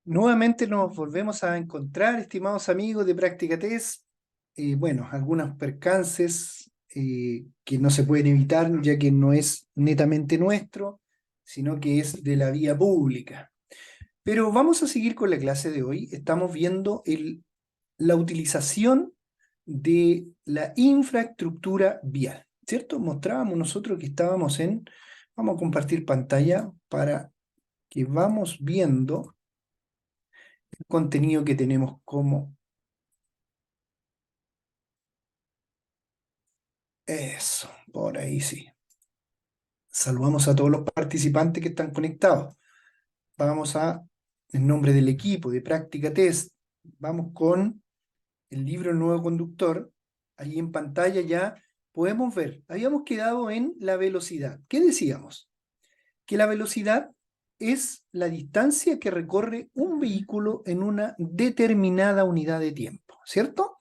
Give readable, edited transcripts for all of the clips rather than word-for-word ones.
Nuevamente nos volvemos a encontrar, estimados amigos de Práctica Test. Bueno, algunos percances que no se pueden evitar, ya que no es netamente nuestro, sino que es de la vía pública. Pero vamos a seguir con la clase de hoy. Estamos viendo la utilización de la infraestructura vial, ¿cierto? Mostrábamos nosotros que estábamos vamos a compartir pantalla para que vamos viendo el contenido que tenemos como eso, por ahí sí. Saludamos a todos los participantes que están conectados. Vamos en nombre del equipo de Práctica Test, vamos con el libro El Nuevo Conductor. Ahí en pantalla ya podemos ver, habíamos quedado en la velocidad. ¿Qué decíamos? Que la velocidad es la distancia que recorre un vehículo en una determinada unidad de tiempo, ¿cierto?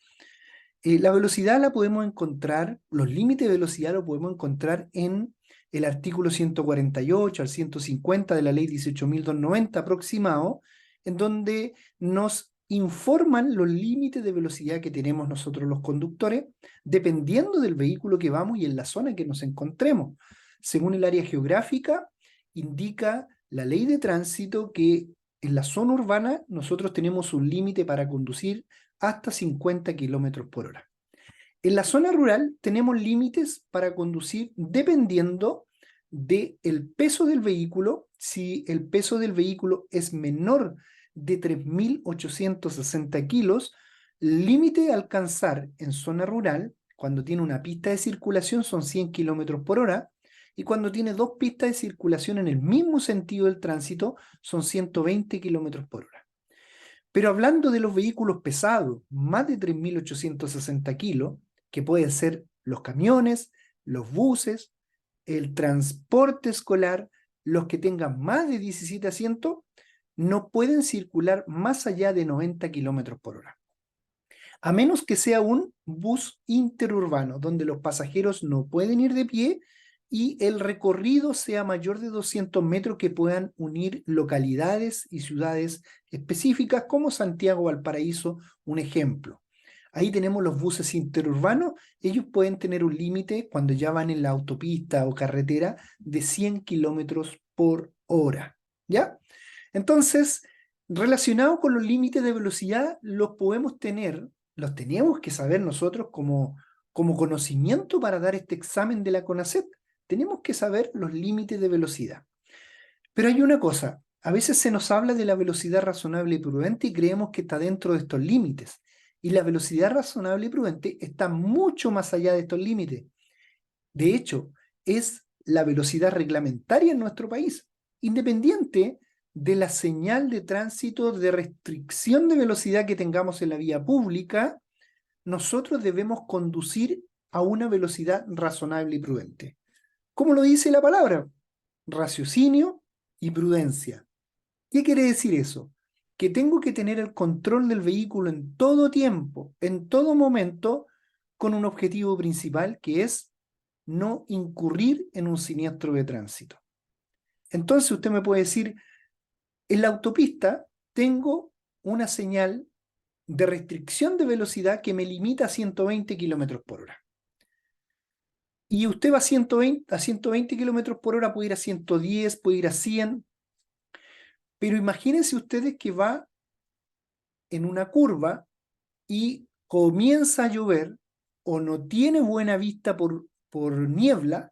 La velocidad la podemos encontrar, los límites de velocidad lo podemos encontrar en el artículo 148 al 150 de la ley 18.290 aproximado, en donde nos informan los límites de velocidad que tenemos nosotros los conductores, dependiendo del vehículo que vamos y en la zona que nos encontremos. Según el área geográfica, indica la ley de tránsito que en la zona urbana nosotros tenemos un límite para conducir hasta 50 kilómetros por hora. En la zona rural tenemos límites para conducir dependiendo del peso del vehículo. Si el peso del vehículo es menor de 3.860 kilos, el límite a alcanzar en zona rural, cuando tiene una pista de circulación, son 100 kilómetros por hora, y cuando tiene dos pistas de circulación en el mismo sentido del tránsito, son 120 kilómetros por hora. Pero hablando de los vehículos pesados, más de 3.860 kilos, que pueden ser los camiones, los buses, el transporte escolar, los que tengan más de 17 asientos, no pueden circular más allá de 90 kilómetros por hora. A menos que sea un bus interurbano, donde los pasajeros no pueden ir de pie y el recorrido sea mayor de 200 metros, que puedan unir localidades y ciudades específicas como Santiago o Valparaíso, un ejemplo. Ahí tenemos los buses interurbanos. Ellos pueden tener un límite cuando ya van en la autopista o carretera de 100 kilómetros por hora. ¿Ya? Entonces, relacionado con los límites de velocidad, los tenemos que saber nosotros como conocimiento para dar este examen de la CONACET. Tenemos que saber los límites de velocidad. Pero hay una cosa, a veces se nos habla de la velocidad razonable y prudente y creemos que está dentro de estos límites. Y la velocidad razonable y prudente está mucho más allá de estos límites. De hecho, es la velocidad reglamentaria en nuestro país, independiente de la señal de tránsito de restricción de velocidad que tengamos en la vía pública. Nosotros debemos conducir a una velocidad razonable y prudente. ¿Cómo lo dice la palabra? Raciocinio y prudencia. ¿Qué quiere decir eso? Que tengo que tener el control del vehículo en todo tiempo, en todo momento, con un objetivo principal, que es no incurrir en un siniestro de tránsito. Entonces usted me puede decir, en la autopista tengo una señal de restricción de velocidad que me limita a 120 kilómetros por hora. Y usted va a 120 kilómetros por hora, puede ir a 110, puede ir a 100, pero imagínense ustedes que va en una curva y comienza a llover o no tiene buena vista por niebla.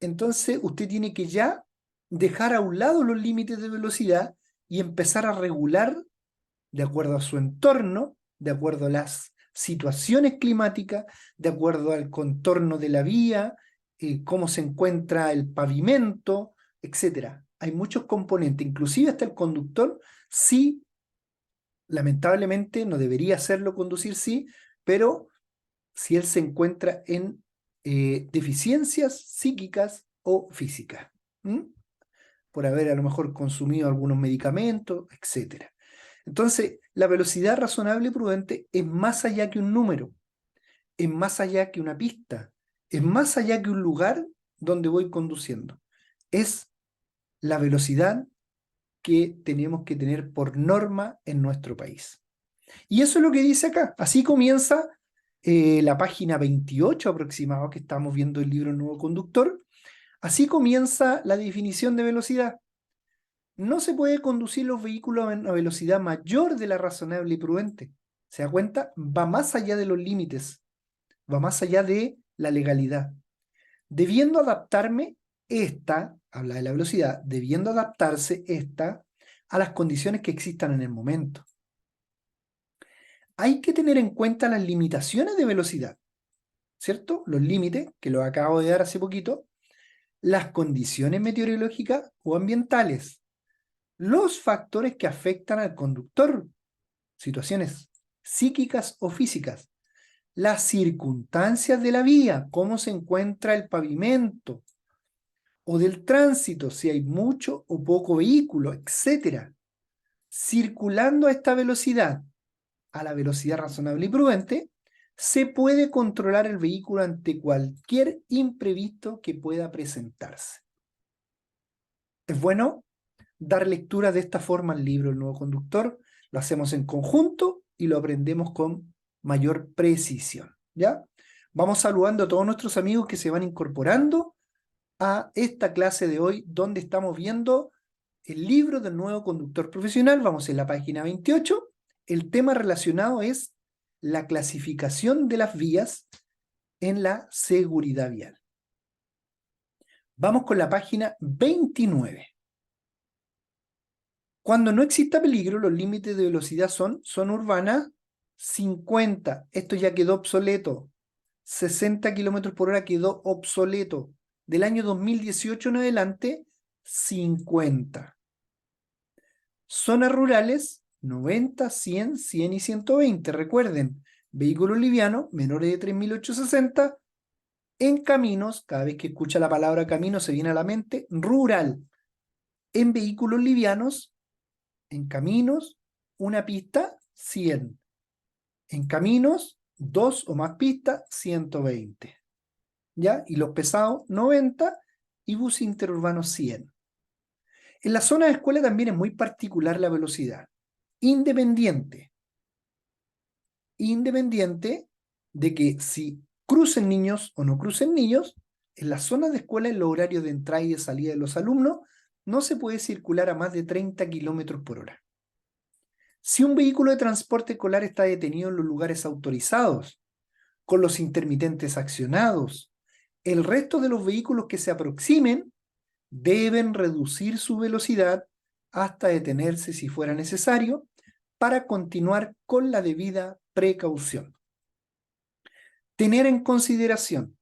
Entonces usted tiene que ya dejar a un lado los límites de velocidad y empezar a regular de acuerdo a su entorno, de acuerdo a las situaciones climáticas, de acuerdo al contorno de la vía, cómo se encuentra el pavimento, etcétera. Hay muchos componentes, inclusive hasta el conductor. Sí, lamentablemente no debería hacerlo conducir, sí, pero si él se encuentra en deficiencias psíquicas o físicas, ¿m? Por haber a lo mejor consumido algunos medicamentos, etcétera. Entonces, la velocidad razonable y prudente es más allá que un número, es más allá que una pista, es más allá que un lugar donde voy conduciendo. Es la velocidad que tenemos que tener por norma en nuestro país. Y eso es lo que dice acá. Así comienza la página 28 aproximado, que estamos viendo el libro Nuevo Conductor. Así comienza la definición de velocidad. No se puede conducir los vehículos a una velocidad mayor de la razonable y prudente. ¿Se da cuenta? Va más allá de los límites, va más allá de la legalidad. Debiendo adaptarme habla de la velocidad, debiendo adaptarse a las condiciones que existan en el momento. Hay que tener en cuenta las limitaciones de velocidad, ¿cierto? Los límites, que los acabo de dar hace poquito, las condiciones meteorológicas o ambientales, los factores que afectan al conductor, situaciones psíquicas o físicas, las circunstancias de la vía, cómo se encuentra el pavimento, o del tránsito, si hay mucho o poco vehículo, etc. Circulando a esta velocidad, a la velocidad razonable y prudente, se puede controlar el vehículo ante cualquier imprevisto que pueda presentarse. Es bueno dar lectura de esta forma al libro El Nuevo Conductor, lo hacemos en conjunto y lo aprendemos con mayor precisión, ¿ya? Vamos saludando a todos nuestros amigos que se van incorporando a esta clase de hoy, donde estamos viendo el libro del Nuevo Conductor Profesional. Vamos en la página 28. El tema relacionado es la clasificación de las vías en la seguridad vial. Vamos con la página 29. Cuando no exista peligro, los límites de velocidad son zona urbana 50. Esto ya quedó obsoleto. 60 kilómetros por hora quedó obsoleto. Del año 2018 en adelante, 50. Zonas rurales, 90, 100, 100 y 120. Recuerden, vehículos livianos, menores de 3.860. En caminos, cada vez que escucha la palabra camino se viene a la mente, rural. En vehículos livianos, en caminos, una pista, 100. En caminos, 2 o más pistas, 120. ¿Ya? Y los pesados, 90, y bus interurbano, 100. En la zona de escuela también es muy particular la velocidad. Independiente de que si crucen niños o no crucen niños, en las zonas de escuela, en los horarios de entrada y de salida de los alumnos, no se puede circular a más de 30 kilómetros por hora. Si un vehículo de transporte escolar está detenido en los lugares autorizados, con los intermitentes accionados, el resto de los vehículos que se aproximen deben reducir su velocidad hasta detenerse si fuera necesario para continuar con la debida precaución. Tener en consideración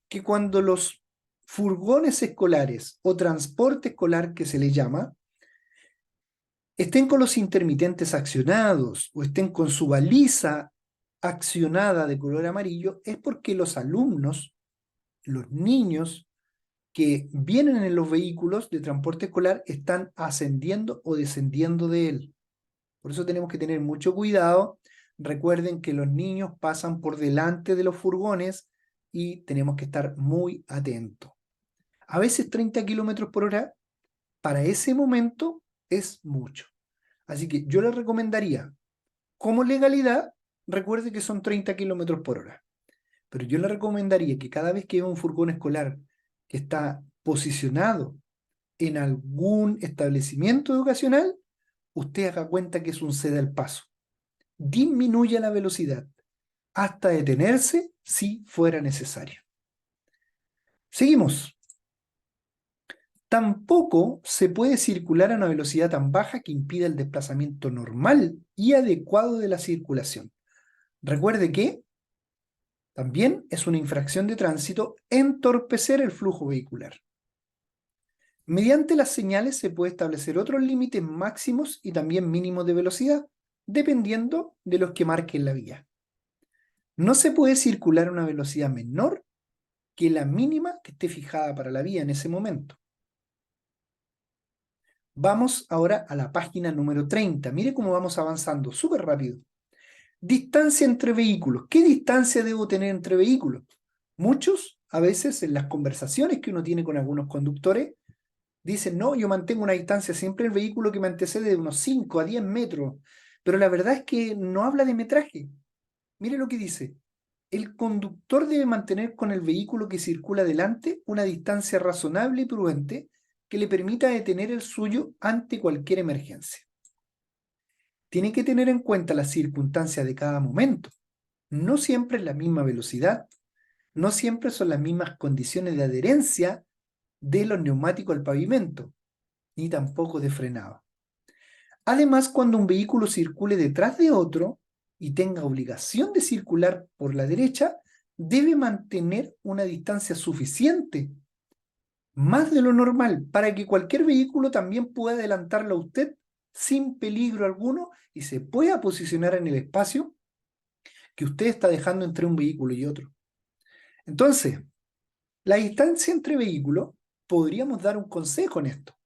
que cuando los furgones escolares o transporte escolar que se le llama estén con los intermitentes accionados o estén con su baliza accionada de color amarillo, es porque los alumnos, los niños que vienen en los vehículos de transporte escolar están ascendiendo o descendiendo de él. Por eso tenemos que tener mucho cuidado. Recuerden que los niños pasan por delante de los furgones y tenemos que estar muy atentos. A veces 30 kilómetros por hora para ese momento es mucho. Así que yo les recomendaría, como legalidad, recuerde que son 30 kilómetros por hora. Pero yo le recomendaría que cada vez que vea un furgón escolar que está posicionado en algún establecimiento educacional, usted haga cuenta que es un ceda al paso. Disminuya la velocidad hasta detenerse si fuera necesario. Seguimos. Tampoco se puede circular a una velocidad tan baja que impida el desplazamiento normal y adecuado de la circulación. Recuerde que también es una infracción de tránsito entorpecer el flujo vehicular. Mediante las señales se puede establecer otros límites máximos y también mínimos de velocidad, dependiendo de los que marquen la vía. No se puede circular a una velocidad menor que la mínima que esté fijada para la vía en ese momento. Vamos ahora a la página número 30. Mire cómo vamos avanzando, súper rápido. Distancia entre vehículos. ¿Qué distancia debo tener entre vehículos? Muchos, a veces, en las conversaciones que uno tiene con algunos conductores, Dicen, no, yo mantengo una distancia siempre el vehículo que me antecede de unos 5 a 10 metros, pero la verdad es que no habla de metraje. Mire lo que dice. El conductor debe mantener con el vehículo que circula delante una distancia razonable y prudente que le permita detener el suyo ante cualquier emergencia. Tiene que tener en cuenta las circunstancias de cada momento. No siempre es la misma velocidad, no siempre son las mismas condiciones de adherencia de los neumáticos al pavimento, ni tampoco de frenado. Además, cuando un vehículo circule detrás de otro y tenga obligación de circular por la derecha, debe mantener una distancia suficiente, más de lo normal, para que cualquier vehículo también pueda adelantarlo a usted sin peligro alguno y se pueda posicionar en el espacio que usted está dejando entre un vehículo y otro. Entonces, la distancia entre vehículos, podríamos dar un consejo en esto.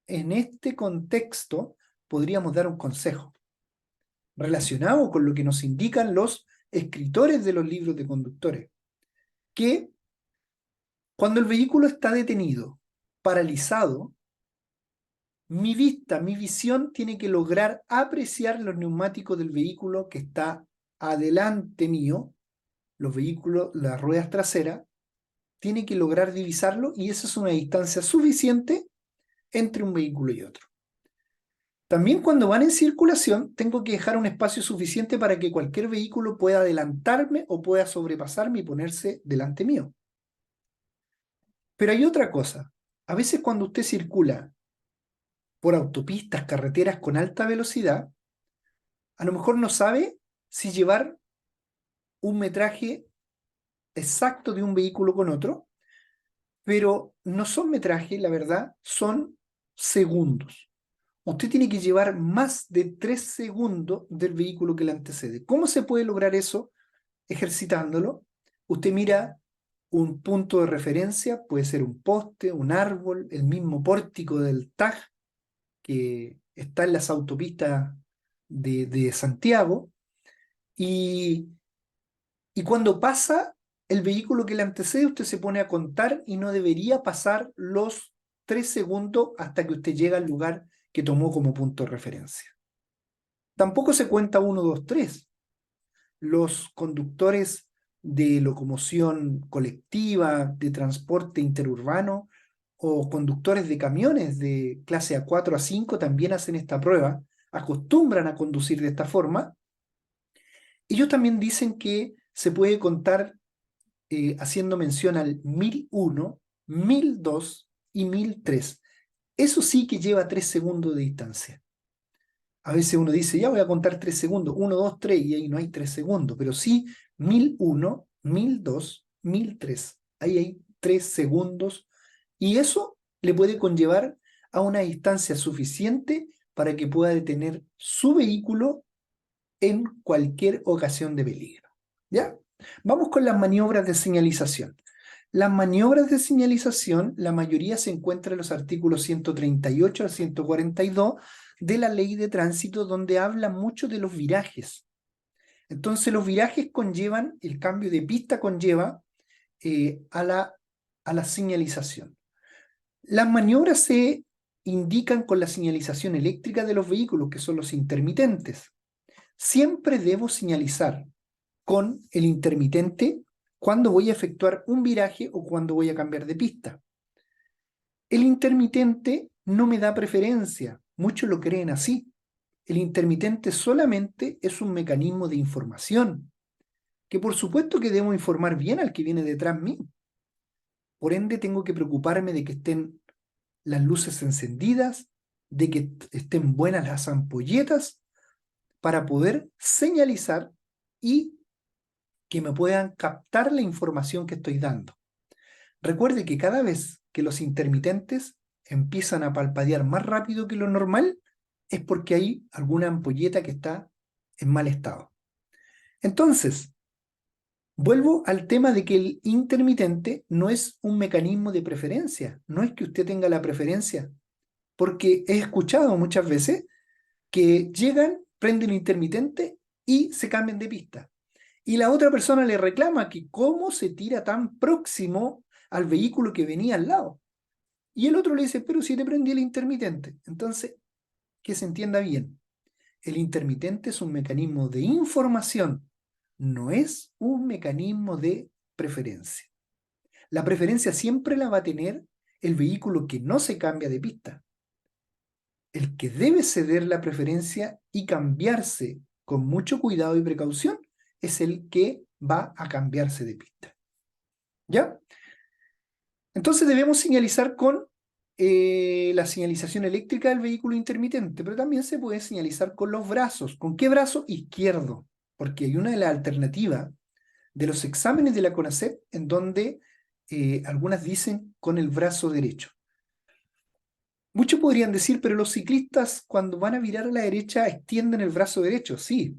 En este contexto, podríamos dar un consejo relacionado con lo que nos indican los escritores de los libros de conductores, que cuando el vehículo está detenido, paralizado, mi vista, mi visión tiene que lograr apreciar los neumáticos del vehículo que está adelante mío, los vehículos, las ruedas traseras, tiene que lograr divisarlo y esa es una distancia suficiente entre un vehículo y otro. También cuando van en circulación, tengo que dejar un espacio suficiente para que cualquier vehículo pueda adelantarme o pueda sobrepasarme y ponerse delante mío. Pero hay otra cosa. A veces cuando usted circula por autopistas, carreteras con alta velocidad, a lo mejor no sabe si llevar un metraje exacto de un vehículo con otro, pero no son metrajes, la verdad, son segundos. Usted tiene que llevar más de 3 segundos del vehículo que le antecede. ¿Cómo se puede lograr eso? Ejercitándolo. Usted mira un punto de referencia, puede ser un poste, un árbol, el mismo pórtico del TAG que está en las autopistas de Santiago, y cuando pasa el vehículo que le antecede, usted se pone a contar y no debería pasar los 3 segundos hasta que usted llega al lugar que tomó como punto de referencia. Tampoco se cuenta 1, 2, 3. Los conductores de locomoción colectiva, de transporte interurbano o conductores de camiones de clase A4 a 5 también hacen esta prueba, acostumbran a conducir de esta forma. Ellos también dicen que se puede contar haciendo mención al 1001, 1002 y 1003. Eso sí que lleva 3 segundos de distancia. A veces uno dice, ya voy a contar 3 segundos, 1, 2, 3, y ahí no hay 3 segundos, pero sí 1001, 1002, 1003. Ahí hay 3 segundos, y eso le puede conllevar a una distancia suficiente para que pueda detener su vehículo en cualquier ocasión de peligro. ¿Ya? Vamos con las maniobras de señalización. Las maniobras de señalización, la mayoría se encuentra en los artículos 138 al 142 de la Ley de Tránsito, donde habla mucho de los virajes. Entonces, los virajes conllevan, el cambio de pista conlleva a la señalización. Las maniobras se indican con la señalización eléctrica de los vehículos, que son los intermitentes. Siempre debo señalizar con el intermitente cuando voy a efectuar un viraje o cuando voy a cambiar de pista. El intermitente no me da preferencia, muchos lo creen así. El intermitente solamente es un mecanismo de información, que por supuesto que debo informar bien al que viene detrás mío. Por ende, tengo que preocuparme de que estén las luces encendidas, de que estén buenas las ampolletas, para poder señalizar y que me puedan captar la información que estoy dando. Recuerde que cada vez que los intermitentes empiezan a palpadear más rápido que lo normal, es porque hay alguna ampolleta que está en mal estado. Entonces, vuelvo al tema de que el intermitente no es un mecanismo de preferencia, no es que usted tenga la preferencia, porque he escuchado muchas veces que llegan, prenden el intermitente y se cambian de pista. Y la otra persona le reclama que cómo se tira tan próximo al vehículo que venía al lado. Y el otro le dice, pero si te prendí el intermitente. Entonces, que se entienda bien, el intermitente es un mecanismo de información, no es un mecanismo de preferencia. La preferencia siempre la va a tener el vehículo que no se cambia de pista. El que debe ceder la preferencia y cambiarse con mucho cuidado y precaución es el que va a cambiarse de pista. ¿Ya? Entonces debemos señalizar con la señalización eléctrica del vehículo intermitente, pero también se puede señalizar con los brazos. ¿Con qué brazo? Izquierdo, porque hay una de las alternativas de los exámenes de la CONACET en donde algunas dicen con el brazo derecho. Muchos podrían decir, pero los ciclistas cuando van a virar a la derecha extienden el brazo derecho. Sí,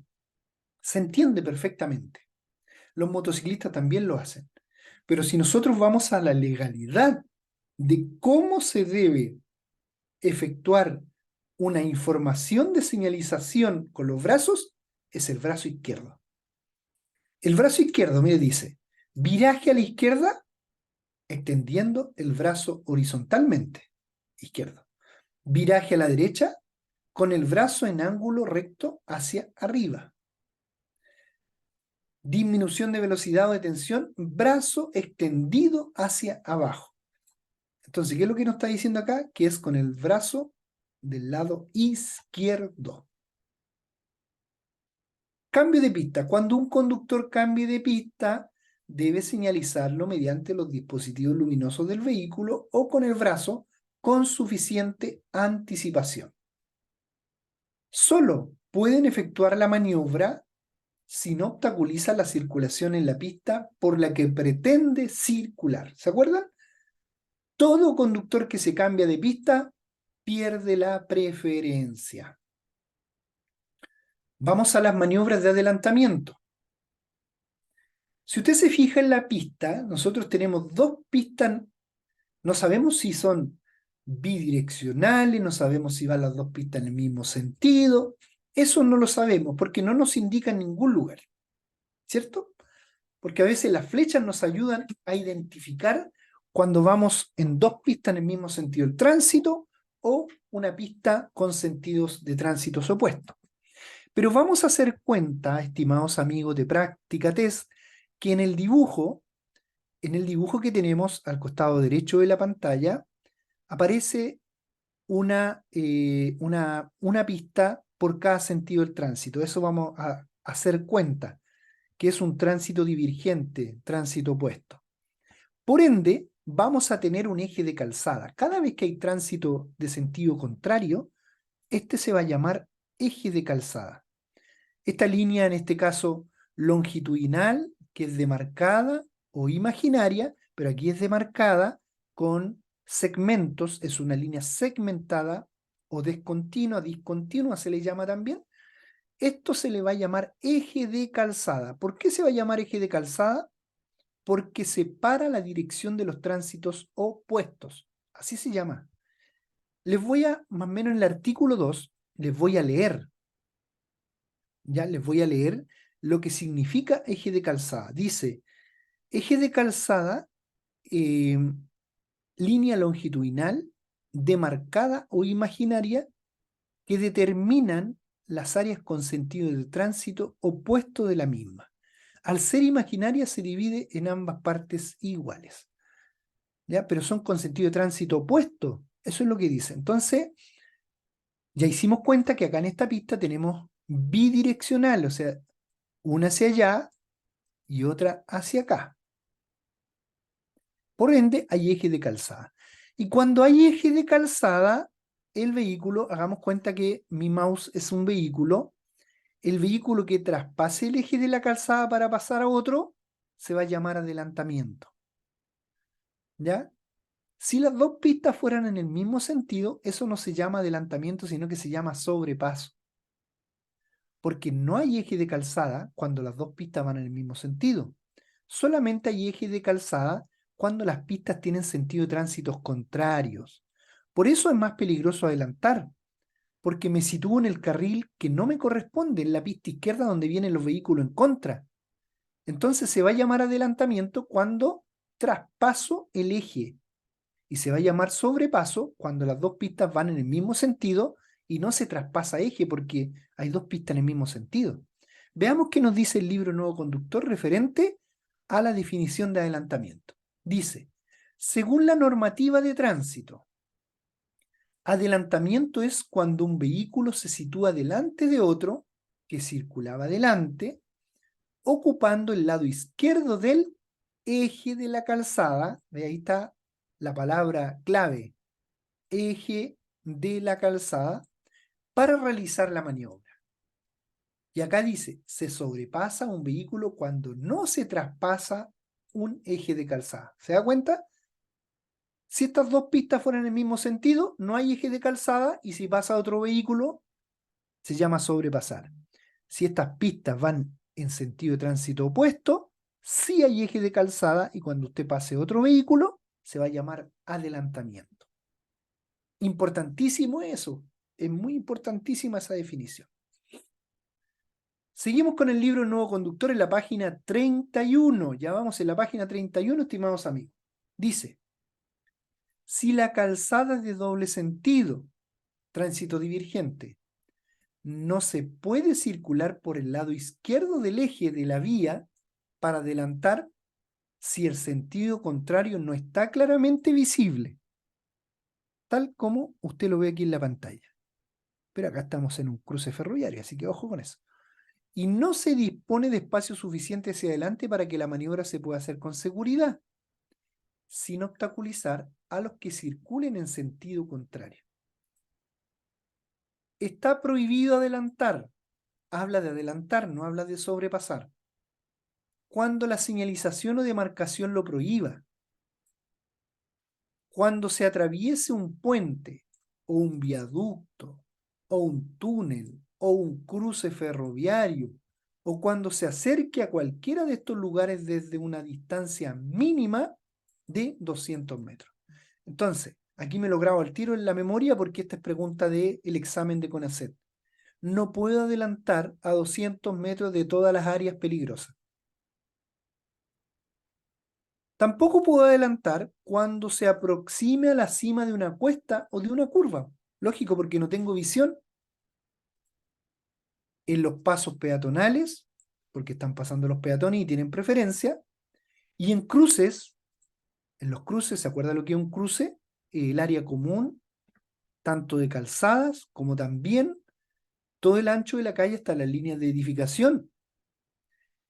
se entiende perfectamente. Los motociclistas también lo hacen. Pero si nosotros vamos a la legalidad de cómo se debe efectuar una información de señalización con los brazos, es el brazo izquierdo. El brazo izquierdo, mire, dice, viraje a la izquierda, extendiendo el brazo horizontalmente, izquierdo. Viraje a la derecha, con el brazo en ángulo recto hacia arriba. Disminución de velocidad o de tensión, brazo extendido hacia abajo. Entonces, ¿qué es lo que nos está diciendo acá? Que es con el brazo del lado izquierdo. Cambio de pista. Cuando un conductor cambie de pista, debe señalizarlo mediante los dispositivos luminosos del vehículo o con el brazo con suficiente anticipación. Solo pueden efectuar la maniobra si no obstaculiza la circulación en la pista por la que pretende circular. ¿Se acuerdan? Todo conductor que se cambia de pista pierde la preferencia. Vamos a las maniobras de adelantamiento. Si usted se fija en la pista, nosotros tenemos dos pistas, no sabemos si son bidireccionales, no sabemos si van las dos pistas en el mismo sentido, eso no lo sabemos porque no nos indica en ningún lugar, ¿cierto? Porque a veces las flechas nos ayudan a identificar cuando vamos en dos pistas en el mismo sentido del tránsito o una pista con sentidos de tránsitos opuestos. Pero vamos a hacer cuenta, estimados amigos de Práctica Test, que en el dibujo que tenemos al costado derecho de la pantalla, aparece una pista por cada sentido del tránsito. Eso vamos a hacer cuenta, que es un tránsito divergente, tránsito opuesto. Por ende, vamos a tener un eje de calzada. Cada vez que hay tránsito de sentido contrario, este se va a llamar eje de calzada. Esta línea, en este caso longitudinal, que es demarcada o imaginaria, pero aquí es demarcada con segmentos, es una línea segmentada o discontinua se le llama también. Esto se le va a llamar eje de calzada. ¿Por qué se va a llamar eje de calzada? Porque separa la dirección de los tránsitos opuestos. Así se llama. Les voy a, más o menos en el artículo 2, les voy a leer lo que significa eje de calzada. Dice, eje de calzada, línea longitudinal, demarcada o imaginaria, que determinan las áreas con sentido de tránsito opuesto de la misma. Al ser imaginaria se divide en ambas partes iguales, ¿ya? Pero son con sentido de tránsito opuesto. Eso es lo que dice. Entonces, ya hicimos cuenta que acá en esta pista tenemos bidireccional, o sea, una hacia allá y otra hacia acá. Por ende, hay eje de calzada. Y cuando hay eje de calzada, el vehículo, hagamos cuenta que mi mouse es un vehículo, el vehículo que traspase el eje de la calzada para pasar a otro, se va a llamar adelantamiento. ¿Ya? Si las dos pistas fueran en el mismo sentido, eso no se llama adelantamiento, sino que se llama sobrepaso. Porque no hay eje de calzada cuando las dos pistas van en el mismo sentido. Solamente hay eje de calzada cuando las pistas tienen sentido de tránsitos contrarios. Por eso es más peligroso adelantar, porque me sitúo en el carril que no me corresponde, en la pista izquierda donde vienen los vehículos en contra. Entonces se va a llamar adelantamiento cuando traspaso el eje. y se va a llamar sobrepaso cuando las dos pistas van en el mismo sentido y no se traspasa eje porque hay dos pistas en el mismo sentido. Veamos qué nos dice el libro Nuevo Conductor referente a la definición de adelantamiento. Dice, según la normativa de tránsito, adelantamiento es cuando un vehículo se sitúa delante de otro que circulaba delante, ocupando el lado izquierdo del eje de la calzada. De ahí está la palabra clave, eje de la calzada, para realizar la maniobra. Y acá dice, se sobrepasa un vehículo cuando no se traspasa un eje de calzada. ¿Se da cuenta? Si estas dos pistas fueran en el mismo sentido, no hay eje de calzada, y si pasa otro vehículo, se llama sobrepasar. Si estas pistas van en sentido de tránsito opuesto, sí hay eje de calzada, y cuando usted pase otro vehículo, se va a llamar adelantamiento. Importantísimo eso, es muy importantísima esa definición. Seguimos con el libro El Nuevo Conductor en la página 31. Ya vamos en la página 31, estimados amigos. Dice, si la calzada es de doble sentido, tránsito divergente, no se puede circular por el lado izquierdo del eje de la vía para adelantar si el sentido contrario no está claramente visible, tal como usted lo ve aquí en la pantalla. Pero acá estamos en un cruce ferroviario, así que ojo con eso. Y no se dispone de espacio suficiente hacia adelante para que la maniobra se pueda hacer con seguridad, sin obstaculizar a los que circulen en sentido contrario. Está prohibido adelantar. Habla de adelantar, no habla de sobrepasar. Cuando la señalización o demarcación lo prohíba. Cuando se atraviese un puente, o un viaducto, o un túnel, o un cruce ferroviario, o cuando se acerque a cualquiera de estos lugares desde una distancia mínima de 200 metros. Entonces, aquí me lo grabo al tiro en la memoria porque esta es pregunta del examen de CONACET. No puedo adelantar a 200 metros de todas las áreas peligrosas. Tampoco puedo adelantar cuando se aproxime a la cima de una cuesta o de una curva. Lógico, porque no tengo visión. En los pasos peatonales, porque están pasando los peatones y tienen preferencia. Y en cruces, en los cruces, ¿se acuerda lo que es un cruce? El área común, tanto de calzadas como también todo el ancho de la calle hasta las líneas de edificación.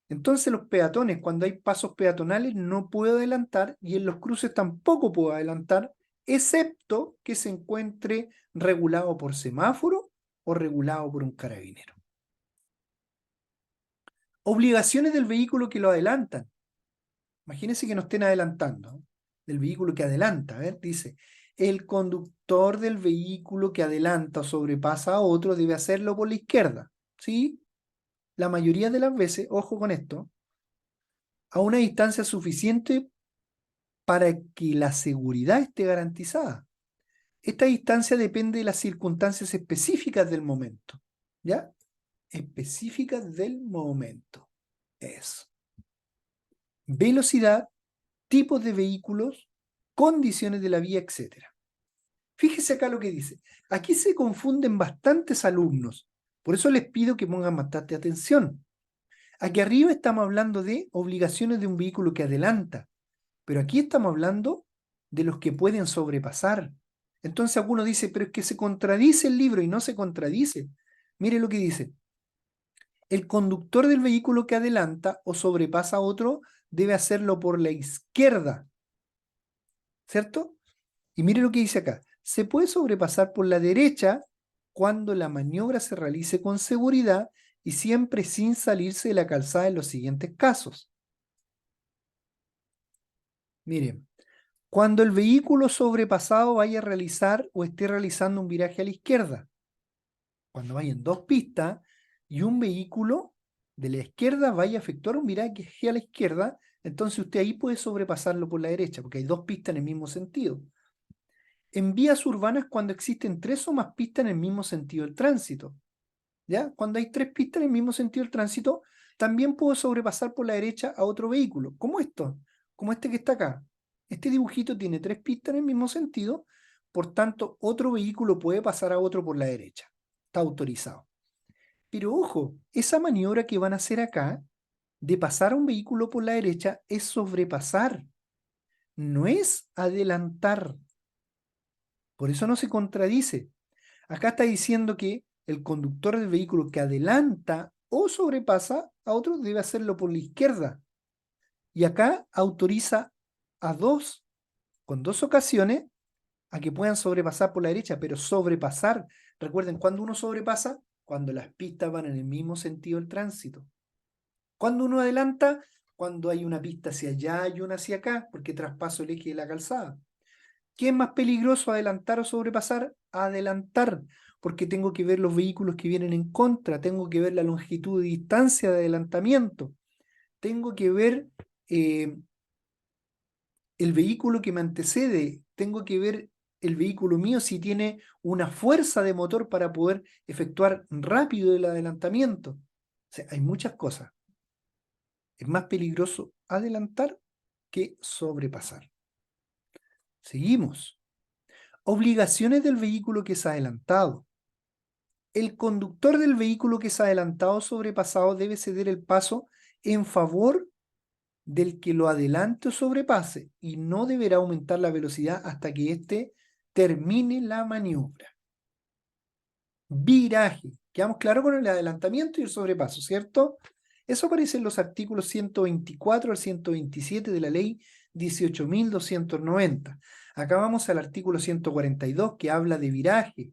Entonces los peatones, cuando hay pasos peatonales, no puedo adelantar, y en los cruces tampoco puedo adelantar, excepto que se encuentre regulado por semáforo o regulado por un carabinero. Obligaciones del vehículo que lo adelantan. Imagínense que no estén adelantando, ¿no? Del vehículo que adelanta. A ver, dice, el conductor del vehículo que adelanta o sobrepasa a otro debe hacerlo por la izquierda. ¿Sí? La mayoría de las veces, ojo con esto, a una distancia suficiente para que la seguridad esté garantizada. Esta distancia depende de las circunstancias específicas del momento. ¿Ya? Específicas del momento. Eso. Velocidad, tipos de vehículos, condiciones de la vía, etc. Fíjese acá lo que dice. Aquí se confunden bastantes alumnos. Por eso les pido que pongan bastante atención. Aquí arriba estamos hablando de obligaciones de un vehículo que adelanta, pero aquí estamos hablando de los que pueden sobrepasar. Entonces alguno dice, pero es que se contradice el libro, y no se contradice. Mire lo que dice. El conductor del vehículo que adelanta o sobrepasa a otro debe hacerlo por la izquierda, ¿cierto? Y mire lo que dice acá. Se puede sobrepasar por la derecha cuando la maniobra se realice con seguridad y siempre sin salirse de la calzada en los siguientes casos. Miren, cuando el vehículo sobrepasado vaya a realizar o esté realizando un viraje a la izquierda, cuando vaya en dos pistas y un vehículo de la izquierda vaya a efectuar un viraje a la izquierda, entonces usted ahí puede sobrepasarlo por la derecha, porque hay dos pistas en el mismo sentido. En vías urbanas, cuando existen tres o más pistas en el mismo sentido del tránsito, ¿ya? Cuando hay tres pistas en el mismo sentido del tránsito, también puedo sobrepasar por la derecha a otro vehículo, como esto, como este que está acá. Este dibujito tiene 3 pistas en el mismo sentido, por tanto, otro vehículo puede pasar a otro por la derecha. Está autorizado. Pero ojo, esa maniobra que van a hacer acá, de pasar a un vehículo por la derecha, es sobrepasar, no es adelantar. Por eso no se contradice. Acá está diciendo que el conductor del vehículo que adelanta o sobrepasa a otro debe hacerlo por la izquierda. Y acá autoriza a dos, con 2 ocasiones, a que puedan sobrepasar por la derecha, pero sobrepasar. Recuerden, cuando uno sobrepasa, cuando las pistas van en el mismo sentido del tránsito. Cuando uno adelanta, cuando hay una pista hacia allá y una hacia acá, porque traspaso el eje de la calzada. ¿Qué es más peligroso, adelantar o sobrepasar? Adelantar, porque tengo que ver los vehículos que vienen en contra, tengo que ver la longitud de distancia de adelantamiento, tengo que ver el vehículo que me antecede, tengo que ver el vehículo mío si tiene una fuerza de motor para poder efectuar rápido el adelantamiento. O sea, hay muchas cosas. Es más peligroso adelantar que sobrepasar. Seguimos. Obligaciones del vehículo que es adelantado. El conductor del vehículo que es adelantado o sobrepasado debe ceder el paso en favor del que lo adelante o sobrepase y no deberá aumentar la velocidad hasta que éste termine la maniobra. Viraje. Quedamos claros con el adelantamiento y el sobrepaso, ¿cierto? Eso aparece en los artículos 124 al 127 de la ley 18.290. Acá vamos al artículo 142 que habla de viraje.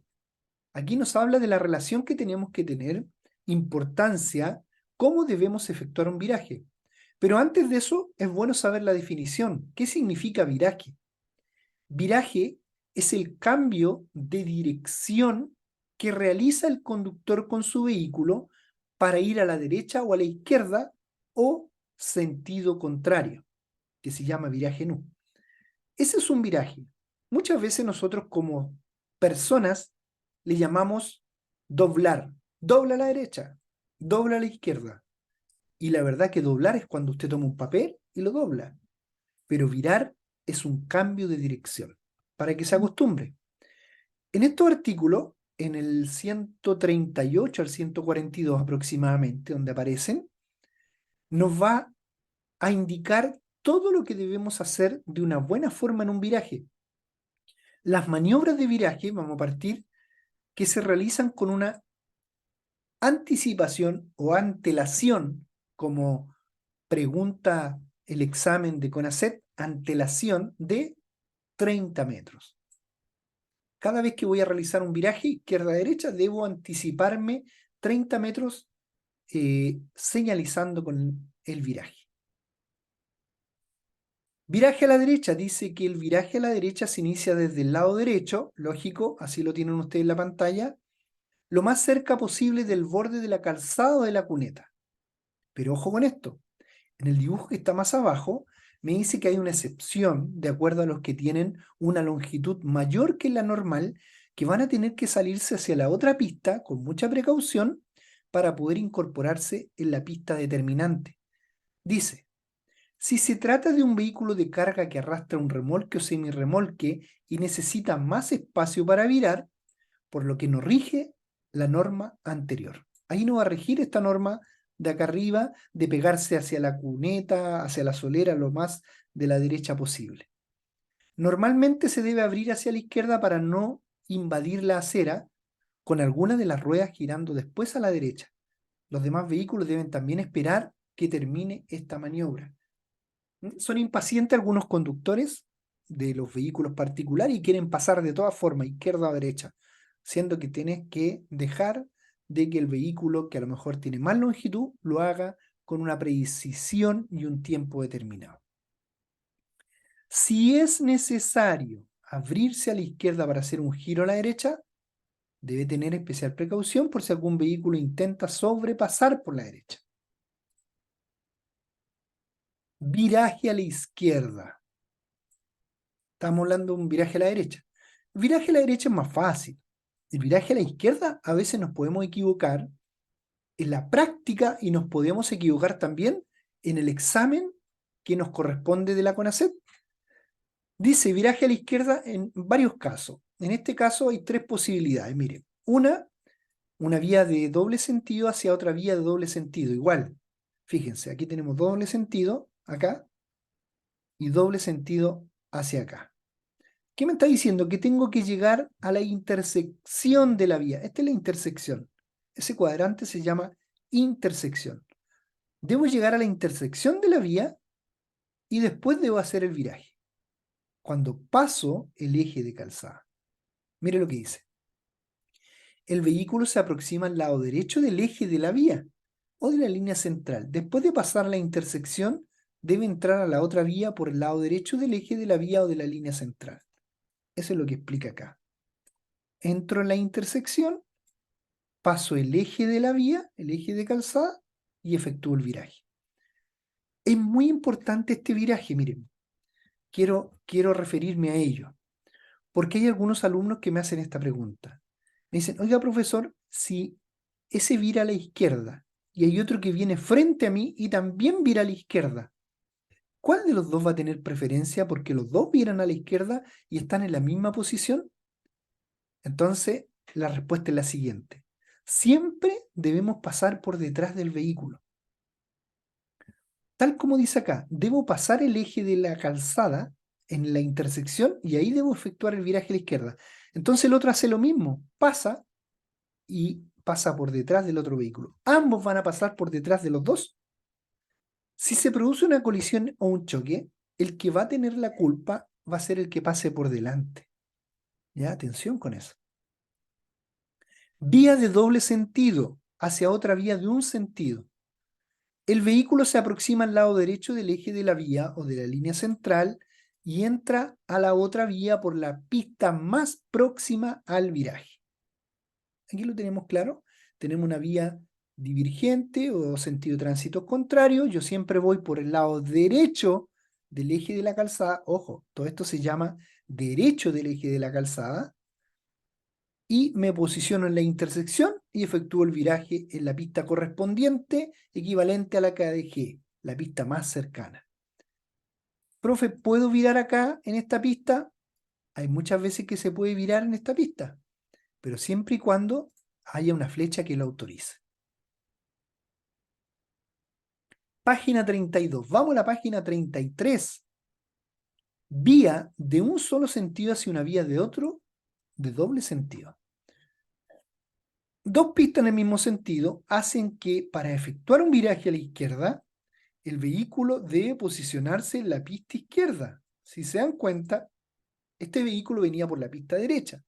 Aquí nos habla de la relación que tenemos que tener, importancia, cómo debemos efectuar un viraje. Pero antes de eso, es bueno saber la definición. ¿Qué significa viraje? Viraje es el cambio de dirección que realiza el conductor con su vehículo para ir a la derecha o a la izquierda o sentido contrario, que se llama viraje nu. Ese es un viraje. Muchas veces nosotros como personas le llamamos doblar. Dobla a la derecha, dobla a la izquierda. Y la verdad que doblar es cuando usted toma un papel y lo dobla. Pero virar es un cambio de dirección, para que se acostumbre. En estos artículos, en el 138 al 142 aproximadamente, donde aparecen, nos va a indicar todo lo que debemos hacer de una buena forma en un viraje. Las maniobras de viraje, vamos a partir, que se realizan con una anticipación o antelación, como pregunta el examen de CONACET, antelación de 30 metros. Cada vez que voy a realizar un viraje izquierda-derecha, debo anticiparme 30 metros señalizando con el viraje. Viraje a la derecha, dice que el viraje a la derecha se inicia desde el lado derecho, lógico, así lo tienen ustedes en la pantalla, lo más cerca posible del borde de la calzada o de la cuneta. Pero ojo con esto, en el dibujo que está más abajo, me dice que hay una excepción, de acuerdo a los que tienen una longitud mayor que la normal, que van a tener que salirse hacia la otra pista con mucha precaución para poder incorporarse en la pista determinante. Dice, si se trata de un vehículo de carga que arrastra un remolque o semirremolque y necesita más espacio para virar, por lo que no rige la norma anterior. Ahí no va a regir esta norma de acá arriba de pegarse hacia la cuneta, hacia la solera, lo más de la derecha posible. Normalmente se debe abrir hacia la izquierda para no invadir la acera, con alguna de las ruedas girando después a la derecha. Los demás vehículos deben también esperar que termine esta maniobra. Son impacientes algunos conductores de los vehículos particulares y quieren pasar de todas formas, izquierda a derecha, siendo que tienes que dejar de que el vehículo que a lo mejor tiene más longitud lo haga con una precisión y un tiempo determinado. Si es necesario abrirse a la izquierda para hacer un giro a la derecha, debe tener especial precaución por si algún vehículo intenta sobrepasar por la derecha. Viraje a la izquierda. Estamos hablando de un viraje a la derecha. El viraje a la derecha es más fácil. El viraje a la izquierda a veces nos podemos equivocar en la práctica y nos podemos equivocar también en el examen que nos corresponde de la CONACET. Dice viraje a la izquierda en varios casos. En este caso hay tres posibilidades. Miren, una vía de doble sentido hacia otra vía de doble sentido. Igual, fíjense, aquí tenemos doble sentido, acá, y doble sentido hacia acá. ¿Qué me está diciendo? Que tengo que llegar a la intersección de la vía. Esta es la intersección. Ese cuadrante se llama intersección. Debo llegar a la intersección de la vía y después debo hacer el viraje. Cuando paso el eje de calzada. Mire lo que dice. El vehículo se aproxima al lado derecho del eje de la vía o de la línea central. Después de pasar la intersección, debe entrar a la otra vía por el lado derecho del eje de la vía o de la línea central. Eso es lo que explica acá. Entro en la intersección, paso el eje de la vía, el eje de calzada, y efectúo el viraje. Es muy importante este viraje, miren. Quiero referirme a ello, porque hay algunos alumnos que me hacen esta pregunta. Me dicen, oiga, profesor, si ese vira a la izquierda y hay otro que viene frente a mí y también vira a la izquierda, ¿cuál de los dos va a tener preferencia porque los dos viran a la izquierda y están en la misma posición? Entonces, la respuesta es la siguiente. Siempre debemos pasar por detrás del vehículo. Tal como dice acá, debo pasar el eje de la calzada en la intersección y ahí debo efectuar el viraje a la izquierda. Entonces el otro hace lo mismo, pasa y pasa por detrás del otro vehículo. Ambos van a pasar por detrás de los dos. Si se produce una colisión o un choque, el que va a tener la culpa va a ser el que pase por delante. Ya, atención con eso. Vía de doble sentido hacia otra vía de un sentido. El vehículo se aproxima al lado derecho del eje de la vía o de la línea central y entra a la otra vía por la pista más próxima al viraje. Aquí lo tenemos claro. Tenemos una vía divergente o sentido de tránsito contrario. Yo siempre voy por el lado derecho del eje de la calzada. Ojo, todo esto se llama derecho del eje de la calzada. Y me posiciono en la intersección y efectúo el viraje en la pista correspondiente, equivalente a la que dejé, la pista más cercana. Profe, ¿puedo virar acá en esta pista? Hay muchas veces que se puede virar en esta pista, pero siempre y cuando haya una flecha que lo autorice. Página 32. Vamos a la página 33. Vía de un solo sentido hacia una vía de otro de doble sentido. Dos pistas en el mismo sentido hacen que para efectuar un viraje a la izquierda, el vehículo debe posicionarse en la pista izquierda. Si se dan cuenta, este vehículo venía por la pista derecha.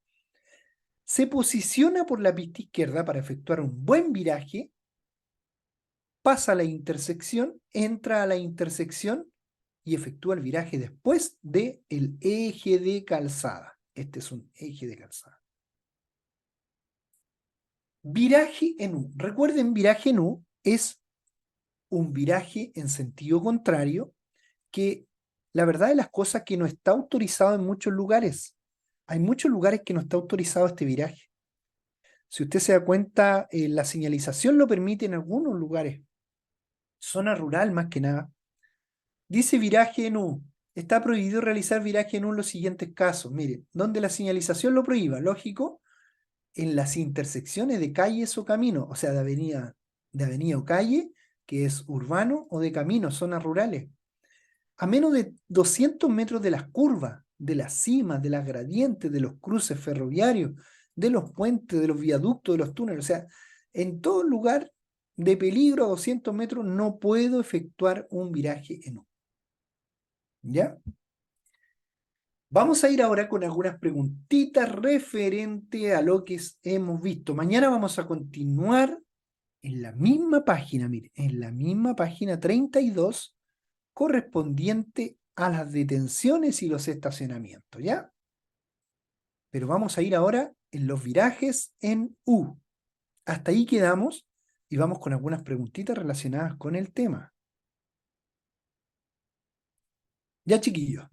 Se posiciona por la pista izquierda para efectuar un buen viraje, pasa a la intersección, entra a la intersección y efectúa el viraje después del eje de calzada. Este es un eje de calzada. Viraje en U. Recuerden, viraje en U es un viraje en sentido contrario que la verdad de las cosas que no está autorizado en muchos lugares. Hay muchos lugares que no está autorizado este viraje. Si usted se da cuenta, la señalización lo permite en algunos lugares. Zona rural más que nada. Dice viraje en U. Está prohibido realizar viraje en U en los siguientes casos. Mire, donde la señalización lo prohíba, lógico, en las intersecciones de calles o caminos, o sea, de avenida o calle, que es urbano, o de caminos, zonas rurales. A menos de 200 metros de las curvas, de las cimas, de las gradientes, de los cruces ferroviarios, de los puentes, de los viaductos, de los túneles. O sea, en todo lugar de peligro a 200 metros no puedo efectuar un viraje en U. ¿Ya? Vamos a ir ahora con algunas preguntitas referente a lo que hemos visto. Mañana vamos a continuar en la misma página, mire, en la misma página 32, correspondiente a las detenciones y los estacionamientos, ¿ya? Pero vamos a ir ahora en los virajes en U. Hasta ahí quedamos y vamos con algunas preguntitas relacionadas con el tema. Ya, chiquillos,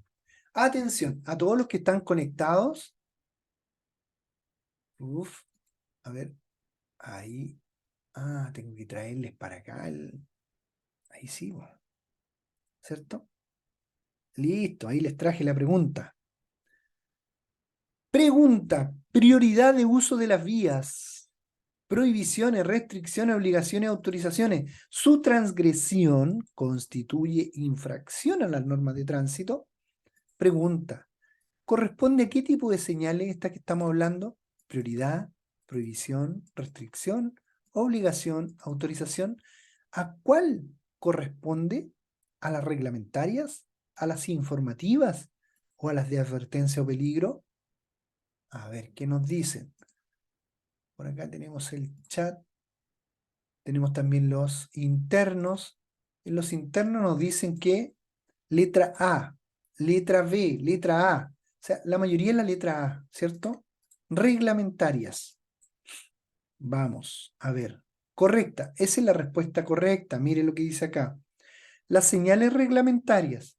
atención a todos los que están conectados. Uf, a ver, ahí. Ah, tengo que traerles para acá ahí sí, ¿cierto? Listo, ahí les traje la pregunta. Pregunta, prioridad de uso de las vías. Prohibiciones, restricciones, obligaciones, autorizaciones. ¿Su transgresión constituye infracción a las normas de tránsito? Pregunta, ¿corresponde a qué tipo de señales esta que estamos hablando? Prioridad, prohibición, restricción, obligación, autorización. ¿A cuál corresponde? ¿A las reglamentarias? ¿A las informativas? ¿O a las de advertencia o peligro? A ver, ¿qué nos dicen? Por acá tenemos el chat. Tenemos también los internos. En los internos nos dicen que letra A, letra B, letra A. O sea, la mayoría es la letra A, ¿cierto? Reglamentarias. Vamos a ver. Correcta. Esa es la respuesta correcta. Mire lo que dice acá. Las señales reglamentarias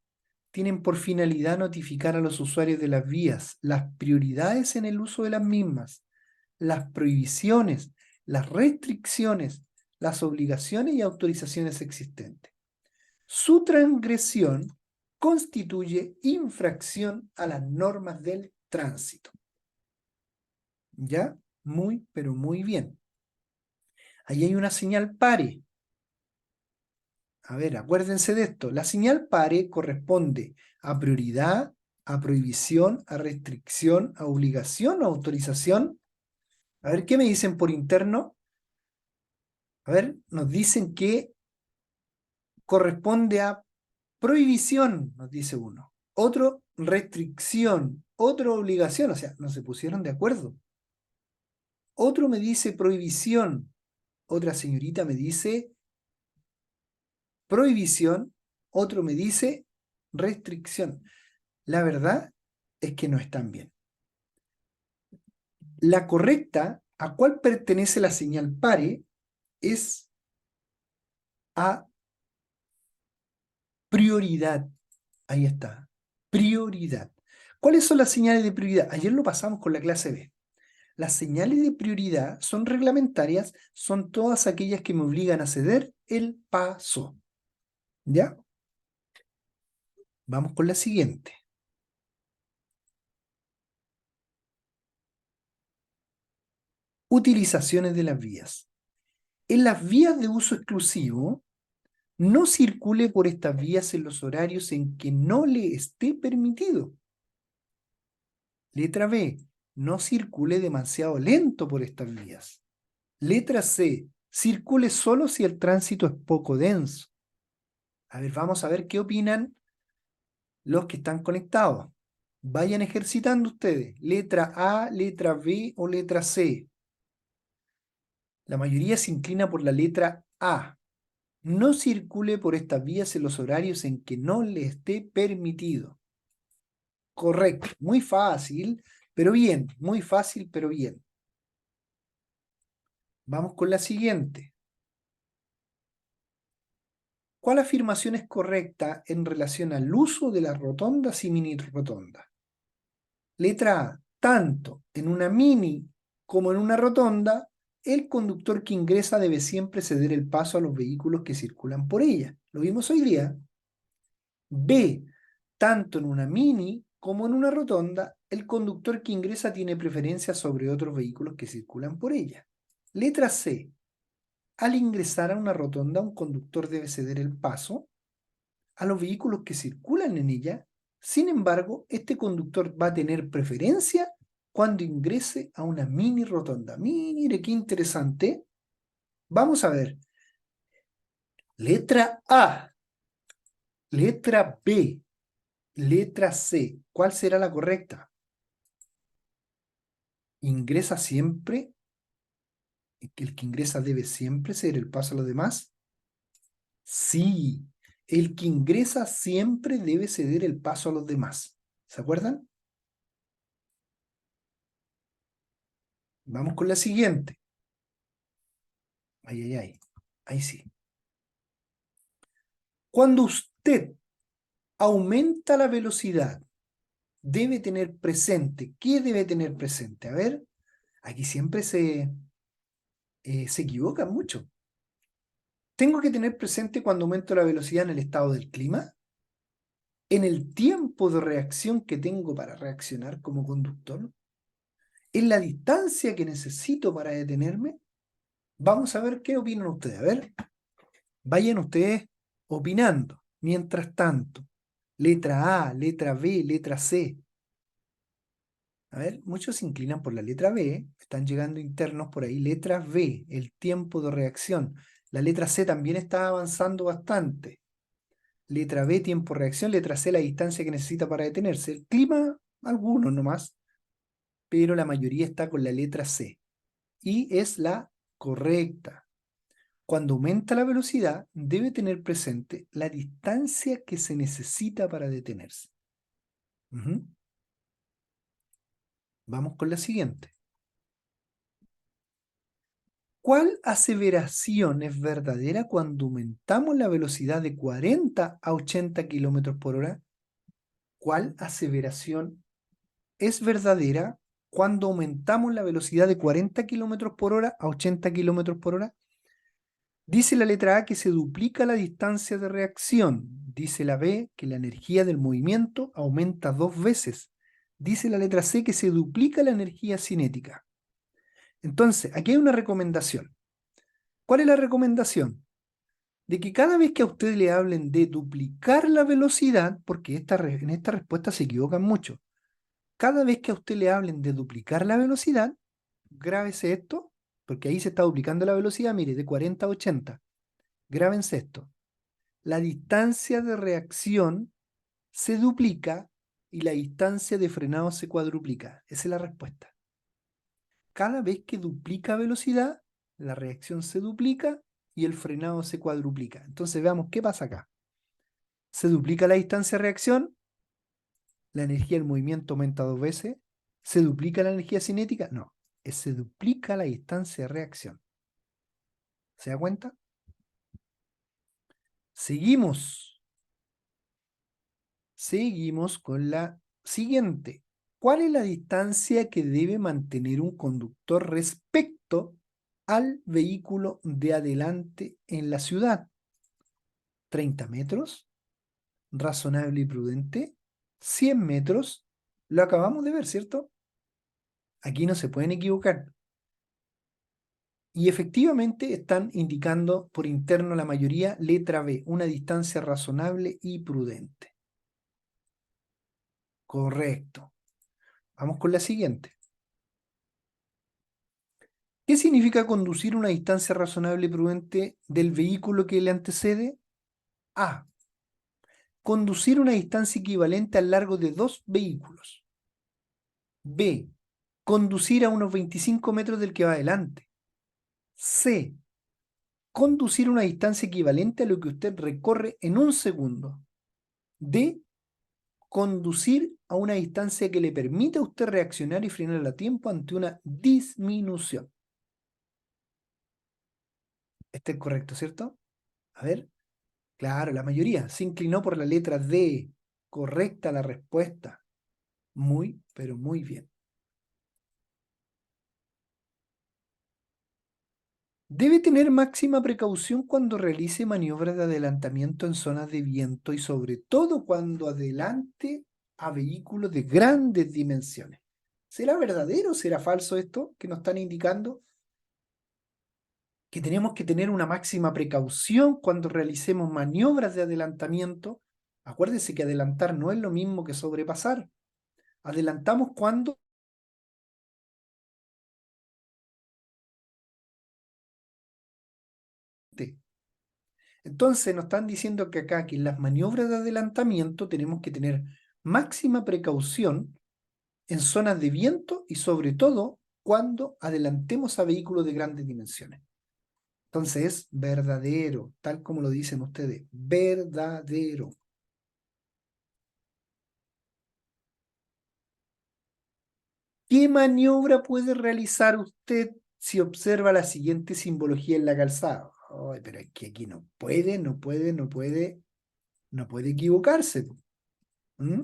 tienen por finalidad notificar a los usuarios de las vías las prioridades en el uso de las mismas, las prohibiciones, las restricciones, las obligaciones y autorizaciones existentes. Su transgresión constituye infracción a las normas del tránsito. ¿Ya? Muy, pero muy bien. Ahí hay una señal pare. A ver, acuérdense de esto. La señal pare corresponde a prioridad, a prohibición, a restricción, a obligación o autorización. A ver, ¿qué me dicen por interno? A ver, nos dicen que corresponde a prohibición, nos dice uno. Otro, restricción. Otro, obligación. O sea, no se pusieron de acuerdo. Otro me dice prohibición. Otra señorita me dice prohibición. Otro me dice restricción. La verdad es que no están bien. La correcta, a cuál pertenece la señal pare, es a prioridad. Ahí está. Prioridad. ¿Cuáles son las señales de prioridad? Ayer lo pasamos con la clase B. Las señales de prioridad son reglamentarias, son todas aquellas que me obligan a ceder el paso. ¿Ya? Vamos con la siguiente. Utilizaciones de las vías. En las vías de uso exclusivo, no circule por estas vías en los horarios en que no le esté permitido. Letra B, no circule demasiado lento por estas vías. Letra C, circule solo si el tránsito es poco denso. A ver, vamos a ver qué opinan los que están conectados. Vayan ejercitando ustedes. Letra A, letra B o letra C. La mayoría se inclina por la letra A. No circule por estas vías en los horarios en que no le esté permitido. Correcto, muy fácil, pero bien, muy fácil, pero bien. Vamos con la siguiente. ¿Cuál afirmación es correcta en relación al uso de las rotondas y mini rotondas? Letra A. Tanto en una mini como en una rotonda, el conductor que ingresa debe siempre ceder el paso a los vehículos que circulan por ella. Lo vimos hoy día. B. Tanto en una mini como en una rotonda, el conductor que ingresa tiene preferencia sobre otros vehículos que circulan por ella. Letra C. Al ingresar a una rotonda, un conductor debe ceder el paso a los vehículos que circulan en ella. Sin embargo, este conductor va a tener preferencia cuando ingrese a una mini rotonda. Mire qué interesante. Vamos a ver. Letra A, letra B, letra C. ¿Cuál será la correcta? ¿Ingresa siempre? ¿El que ingresa debe siempre ceder el paso a los demás? Sí, el que ingresa siempre debe ceder el paso a los demás. ¿Se acuerdan? Vamos con la siguiente. Ay, ay, ay. Ahí sí. Cuando usted aumenta la velocidad, debe tener presente. ¿Qué debe tener presente? A ver, aquí siempre se equivocan mucho. ¿Tengo que tener presente cuando aumento la velocidad en el estado del clima? en el tiempo de reacción que tengo para reaccionar como conductor, en la distancia que necesito para detenerme. Vamos a ver qué opinan ustedes. A ver, vayan ustedes opinando. Mientras tanto, letra A, letra B, letra C. A ver, muchos se inclinan por la letra B, están llegando internos por ahí. Letra B, el tiempo de reacción. La letra C también está avanzando bastante. Letra B, tiempo de reacción. Letra C, la distancia que necesita para detenerse. El clima, algunos nomás, pero la mayoría está con la letra C. Y es la correcta. Cuando aumenta la velocidad, debe tener presente la distancia que se necesita para detenerse. Ujú. Vamos con la siguiente. ¿Cuál aseveración es verdadera cuando aumentamos la velocidad de 40 a 80 kilómetros por hora? ¿Cuál aseveración es verdadera cuando aumentamos la velocidad de 40 kilómetros por hora a 80 kilómetros por hora? Dice la letra A que se duplica la distancia de reacción. Dice la B que la energía del movimiento aumenta 2 veces. Dice la letra C que se duplica la energía cinética. Entonces, aquí hay una recomendación. ¿Cuál es la recomendación? De que cada vez que a usted le hablen de duplicar la velocidad, porque en esta respuesta se equivocan mucho, cada vez que a usted le hablen de duplicar la velocidad, grábese esto, porque ahí se está duplicando la velocidad, mire, de 40 a 80. Grábense esto. La distancia de reacción se duplica y la distancia de frenado se cuadruplica. Esa es la respuesta. Cada vez que duplica velocidad, la reacción se duplica y el frenado se cuadruplica. Entonces veamos qué pasa acá. Se duplica la distancia de reacción, la energía del movimiento aumenta 2 veces. ¿Se duplica la energía cinética? No, se duplica la distancia de reacción. ¿Se da cuenta? Seguimos. Seguimos con la siguiente. ¿Cuál es la distancia que debe mantener un conductor respecto al vehículo de adelante en la ciudad? ¿30 metros? ¿Razonable y prudente? ¿100 metros? Lo acabamos de ver, ¿cierto? Aquí no se pueden equivocar. Y efectivamente están indicando por interno la mayoría letra B, una distancia razonable y prudente. Correcto. Vamos con la siguiente. ¿Qué significa conducir una distancia razonable y prudente del vehículo que le antecede? A. Conducir una distancia equivalente al largo de 2 vehículos. B. Conducir a unos 25 metros del que va adelante. C. Conducir una distancia equivalente a lo que usted recorre en un segundo. D. Conducir a una distancia que le permita a usted reaccionar y frenar a tiempo ante una disminución. Este es correcto, ¿cierto? A ver. Claro, la mayoría se inclinó por la letra D. Correcta la respuesta. Muy, pero muy bien. Debe tener máxima precaución cuando realice maniobras de adelantamiento en zonas de viento y sobre todo cuando adelante a vehículos de grandes dimensiones. ¿Será verdadero o será falso esto que nos están indicando? Que tenemos que tener una máxima precaución cuando realicemos maniobras de adelantamiento. Acuérdense que adelantar no es lo mismo que sobrepasar. Adelantamos cuando entonces nos están diciendo que acá, que en las maniobras de adelantamiento tenemos que tener máxima precaución en zonas de viento y sobre todo cuando adelantemos a vehículos de grandes dimensiones. Entonces es verdadero, tal como lo dicen ustedes, verdadero. ¿Qué maniobra puede realizar usted si observa la siguiente simbología en la calzada? Ay, pero es que aquí no puede, no puede, no puede, no puede equivocarse. ¿Mm?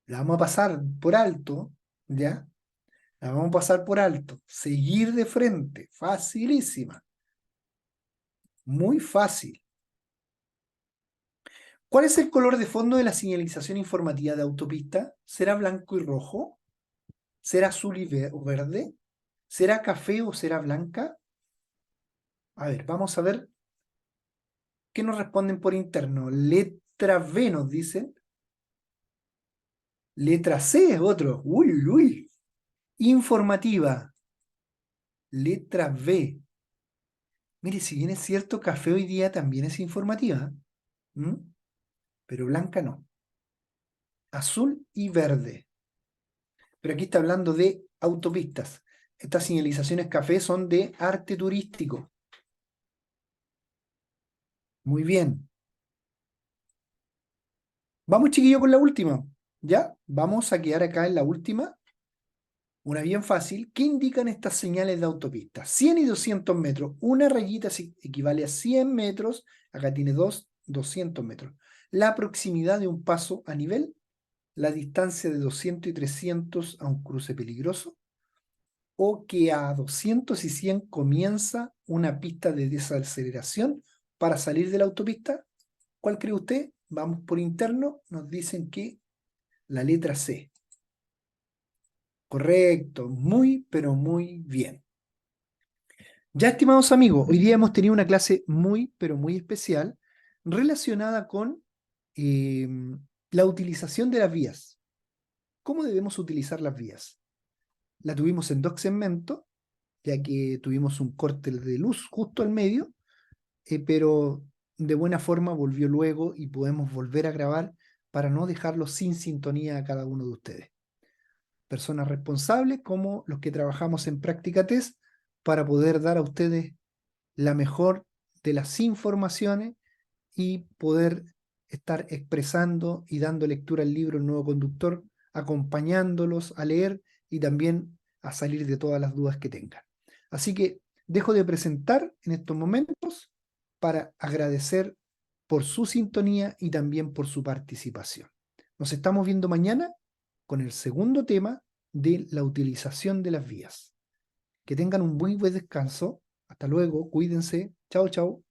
La vamos a pasar por alto, ¿ya? La vamos a pasar por alto. Seguir de frente, facilísima, muy fácil. ¿Cuál es el color de fondo de la señalización informativa de autopista? ¿Será blanco y rojo? ¿Será azul y o verde? ¿Será café o será blanca? A ver, vamos a ver qué nos responden por interno. Letra B nos dicen. Letra C es otro. Uy, uy, uy. Informativa. Letra B. Mire, si bien es cierto, café hoy día también es informativa, ¿m? Pero blanca no. Azul y verde. Pero aquí está hablando de autopistas. Estas señalizaciones café son de arte turístico. Muy bien. Vamos, chiquillo, con la última. ¿Ya? Vamos a quedar acá en la última. Una bien fácil. ¿Qué indican estas señales de autopista? 100 y 200 metros. Una rayita equivale a 100 metros. Acá tiene 200 metros. La proximidad de un paso a nivel. La distancia de 200 y 300 a un cruce peligroso. O que a 200 y 100 comienza una pista de desaceleración para salir de la autopista. ¿Cuál cree usted? Vamos por interno. Nos dicen que la letra C. Correcto, muy, pero muy bien. Ya, estimados amigos, hoy día hemos tenido una clase muy, pero muy especial relacionada con eh, la utilización de las vías. ¿Cómo debemos utilizar las vías? La tuvimos en dos segmentos, ya que tuvimos un corte de luz justo al medio, pero de buena forma volvió luego y podemos volver a grabar para no dejarlo sin sintonía a cada uno de ustedes. Personas responsables como los que trabajamos en Práctica Test para poder dar a ustedes la mejor de las informaciones y poder estar expresando y dando lectura al libro El Nuevo Conductor, acompañándolos a leer y también a salir de todas las dudas que tengan. Así que dejo de presentar en estos momentos para agradecer por su sintonía y también por su participación. Nos estamos viendo mañana con el segundo tema de la utilización de las vías. Que tengan un muy buen descanso. Hasta luego, cuídense. Chao, chao.